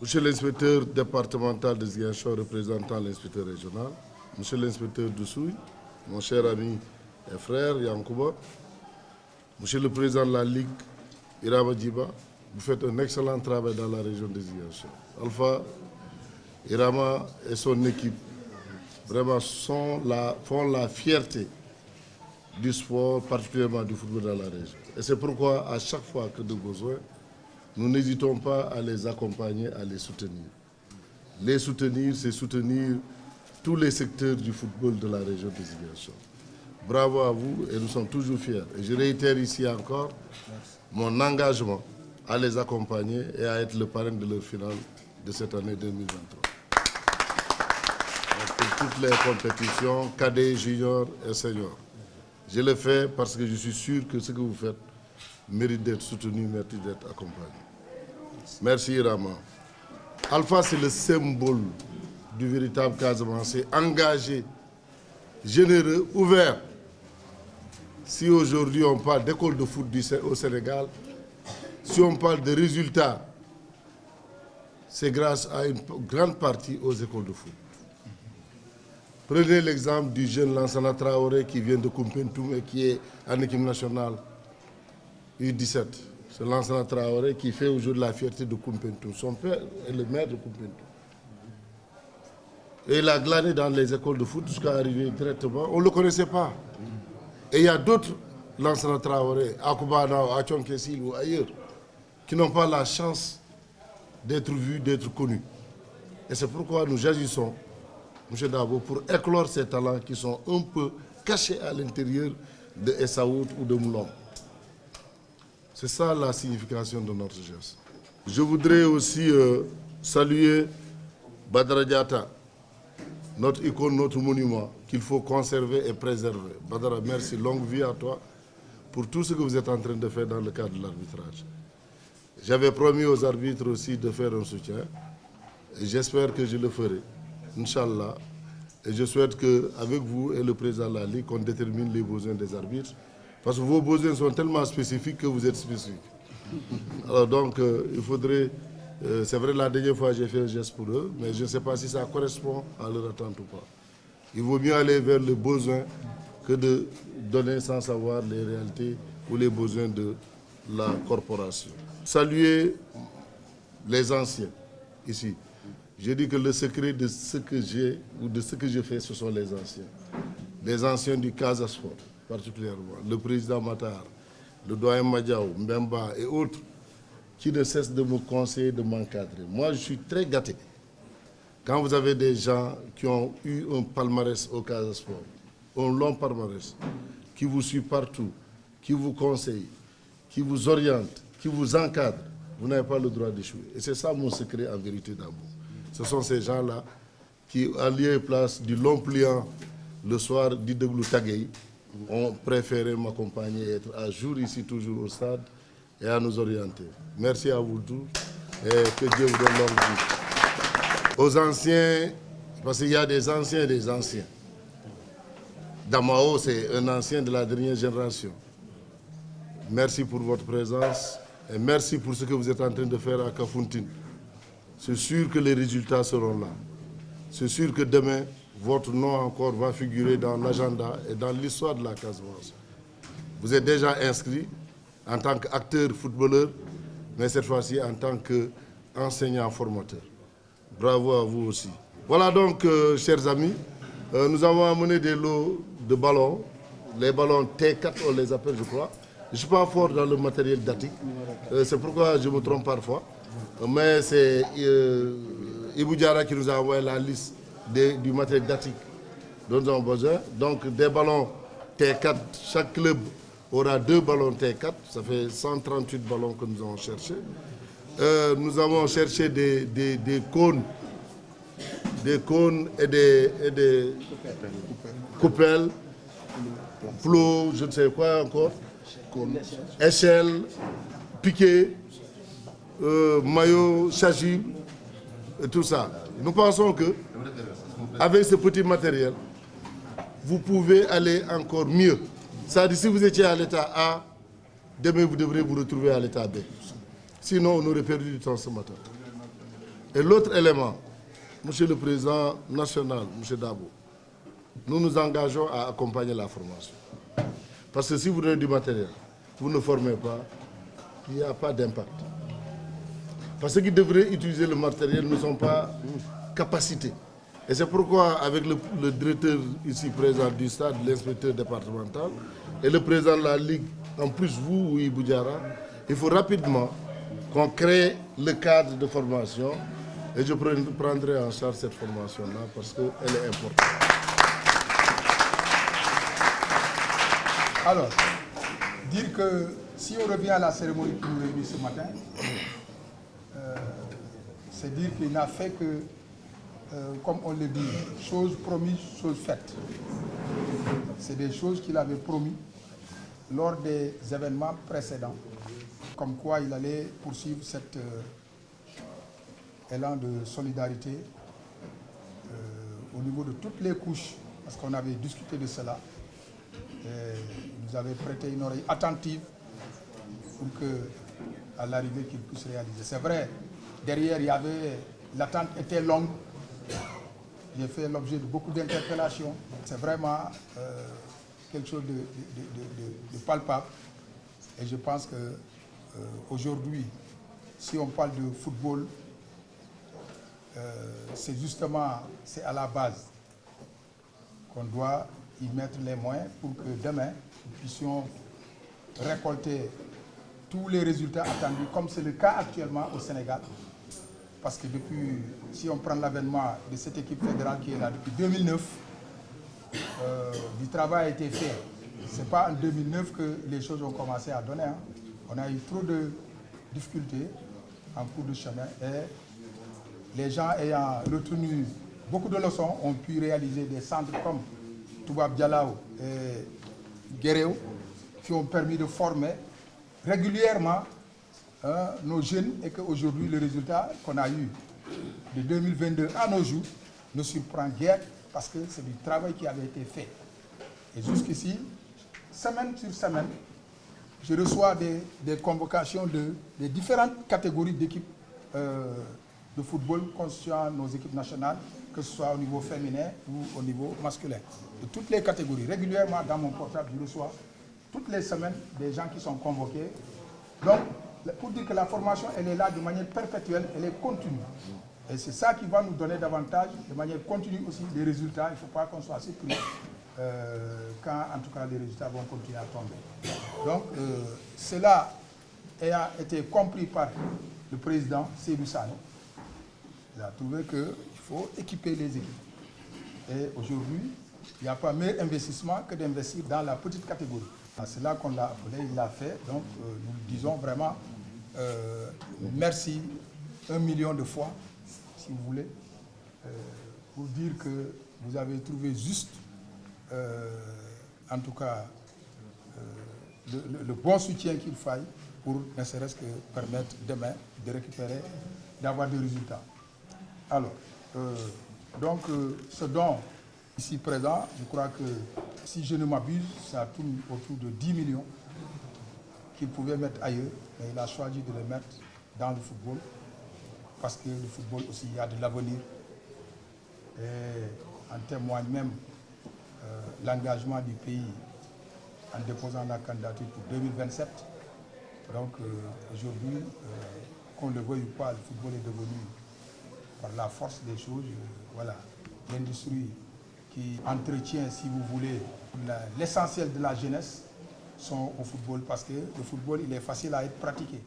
Monsieur l'inspecteur départemental de Ziguinchor représentant l'inspecteur régional, Monsieur l'inspecteur Doussouy, mon cher ami et frère Yankouba, Monsieur le président de la Ligue, Irama Djiba, vous faites un excellent travail dans la région de Ziguinchor. Alpha, Irama et son équipe vraiment font la fierté du sport, particulièrement du football dans la région. Et c'est pourquoi, à chaque fois que de besoin, nous n'hésitons pas à les accompagner, à les soutenir. Les soutenir, c'est soutenir tous les secteurs du football de la région de Ziguinchor. Bravo à vous et nous sommes toujours fiers. Et je réitère ici encore mon engagement à les accompagner et à être le parrain de leur finale de cette année 2023. Donc, pour toutes les compétitions, cadets, juniors et seniors. Je le fais parce que je suis sûr que ce que vous faites mérite d'être soutenu, mérite d'être accompagné. Merci Irama. Alpha, c'est le symbole du véritable Casamance, engagé, généreux, ouvert. Si aujourd'hui on parle d'école de foot au Sénégal, si on parle de résultats, c'est grâce à une grande partie aux écoles de foot. Prenez l'exemple du jeune Lansana Traoré qui vient de Koumpentoum et qui est en équipe nationale U17. C'est Lansana Traoré qui fait aujourd'hui la fierté de Koumpentoum. Son père est le maire de Koumpentoum. Et il a glané dans les écoles de foot jusqu'à arriver directement. On ne le connaissait pas. Et il y a d'autres Lansana Traoré, à Koubana, à Tchonkessil ou ailleurs, qui n'ont pas la chance d'être vus, d'être connus. Et c'est pourquoi nous agissons, M. Dabo, pour éclore ces talents qui sont un peu cachés à l'intérieur de Essaout ou de Moulon. C'est ça la signification de notre geste. Je voudrais aussi saluer Badara Diatta, notre icône, notre monument, qu'il faut conserver et préserver. Badara, merci, longue vie à toi pour tout ce que vous êtes en train de faire dans le cadre de l'arbitrage. J'avais promis aux arbitres aussi de faire un soutien et j'espère que je le ferai, Inch'Allah. Et je souhaite qu'avec vous et le président de la Ligue, qu'on détermine les besoins des arbitres. Parce que vos besoins sont tellement spécifiques que vous êtes spécifiques. Alors donc, il faudrait... c'est vrai, la dernière fois, j'ai fait un geste pour eux, mais je ne sais pas si ça correspond à leur attente ou pas. Il vaut mieux aller vers le besoin que de donner sans savoir les réalités ou les besoins de la corporation. Saluer les anciens, ici. Je dis que le secret de ce que j'ai ou de ce que je fais, ce sont les anciens. Les anciens du Casa Sport, particulièrement. Le président Matar, le doyen Madiaou, Mbemba et autres, qui ne cessent de me conseiller, de m'encadrer. Moi, je suis très gâté. Quand vous avez des gens qui ont eu un palmarès au Casa Sport, un long palmarès, qui vous suit partout, qui vous conseille, qui vous oriente, qui vous encadre, vous n'avez pas le droit d'échouer. Et c'est ça mon secret en vérité d'abord. Ce sont ces gens-là qui, à lieu et place du long pliant le soir d'Ideglou Taguei, ont préféré m'accompagner et être à jour ici, toujours au stade, et à nous orienter. Merci à vous tous et que Dieu vous donne longue vie. Aux anciens, parce qu'il y a des anciens et des anciens. Damao, c'est un ancien de la dernière génération. Merci pour votre présence et merci pour ce que vous êtes en train de faire à Kafountine. C'est sûr que les résultats seront là. C'est sûr que demain, votre nom encore va figurer dans l'agenda et dans l'histoire de la Casamance. Vous êtes déjà inscrit en tant qu'acteur footballeur, mais cette fois-ci en tant qu'enseignant formateur. Bravo à vous aussi. Voilà donc, chers amis, nous avons amené des lots de ballons. Les ballons T4, on les appelle, je crois. Je ne suis pas fort dans le matériel datique. C'est pourquoi je me trompe parfois. Mais c'est Ibou Diarra qui nous a envoyé la liste du matériel datique dont nous avons besoin. Donc des ballons T4, chaque club aura 2 ballons T4, ça fait 138 ballons que nous avons cherchés. Nous avons cherché des cônes et des coupelles, plots, je ne sais quoi encore, échelles, piquets, maillots, chachis, et tout ça. Nous pensons que avec ce petit matériel, vous pouvez aller encore mieux. C'est-à-dire, si vous étiez à l'état A, demain vous devrez vous retrouver à l'état B. Sinon, on aurait perdu du temps ce matin. Et l'autre élément, Monsieur le Président national, M. Dabo, nous nous engageons à accompagner la formation. Parce que si vous donnez du matériel, vous ne formez pas, il n'y a pas d'impact. Parce que ceux qui devraient utiliser le matériel ne sont pas capacités. Et c'est pourquoi, avec le directeur ici présent du stade, l'inspecteur départemental, et le président de la Ligue, en plus vous, Ouïe Boudjara, il faut rapidement qu'on crée le cadre de formation. Et je prendrai en charge cette formation-là parce qu'elle est importante. Alors, dire que si on revient à la cérémonie qui nous réunit ce matin, c'est dire qu'il n'a fait que, comme on le dit, chose promise, chose faite. C'est des choses qu'il avait promis lors des événements précédents, comme quoi il allait poursuivre cet élan de solidarité au niveau de toutes les couches, parce qu'on avait discuté de cela. Et il nous avait prêté une oreille attentive pour que, à l'arrivée, qu'il puisse réaliser. C'est vrai, derrière, l'attente était longue. J'ai fait l'objet de beaucoup d'interpellations. C'est vraiment quelque chose de palpable. Et je pense qu'aujourd'hui, si on parle de football, c'est à la base qu'on doit y mettre les moyens pour que demain, nous puissions récolter tous les résultats attendus, comme c'est le cas actuellement au Sénégal. Parce que si on prend l'avènement de cette équipe fédérale qui est là depuis 2009, du travail a été fait. Ce n'est pas en 2009 que les choses ont commencé à donner. On a eu trop de difficultés en cours de chemin et les gens ayant retenu beaucoup de leçons ont pu réaliser des centres comme Toubab Dialao et Guéréo qui ont permis de former régulièrement nos jeunes et qu'aujourd'hui le résultat qu'on a eu de 2022 à nos jours ne surprend guère parce que c'est du travail qui avait été fait. Et jusqu'ici, semaine sur semaine, je reçois des convocations des différentes catégories d'équipes de football constituant nos équipes nationales, que ce soit au niveau féminin ou au niveau masculin. De toutes les catégories. Régulièrement, dans mon portable, je reçois toutes les semaines des gens qui sont convoqués. Donc, pour dire que la formation, elle est là de manière perpétuelle, elle est continue. Et c'est ça qui va nous donner davantage, de manière continue aussi, des résultats. Il ne faut pas qu'on soit surpris quand, en tout cas, les résultats vont continuer à tomber. Donc, cela a été compris par le président Seydou Sane. Il a trouvé qu'il faut équiper les équipes. Et aujourd'hui, il n'y a pas meilleur investissement que d'investir dans la petite catégorie. C'est là qu'on l'a appelé, il l'a fait. Donc, nous disons vraiment merci 1 million de fois, si vous voulez, pour dire que vous avez trouvé juste, en tout cas, le bon soutien qu'il faille pour ne serait-ce que permettre demain de récupérer, d'avoir des résultats. Alors, ce don ici présent, je crois que si je ne m'abuse, ça tourne autour de 10 millions qu'il pouvait mettre ailleurs, mais il a choisi de les mettre dans le football parce que le football aussi, il y a de l'avenir. Et en témoigne même l'engagement du pays en déposant la candidature pour 2027. Donc aujourd'hui, qu'on le veuille ou pas, le football est devenu, par la force des choses, voilà, l'industrie qui entretient, si vous voulez, l'essentiel de la jeunesse sont au football parce que le football, il est facile à être pratiqué.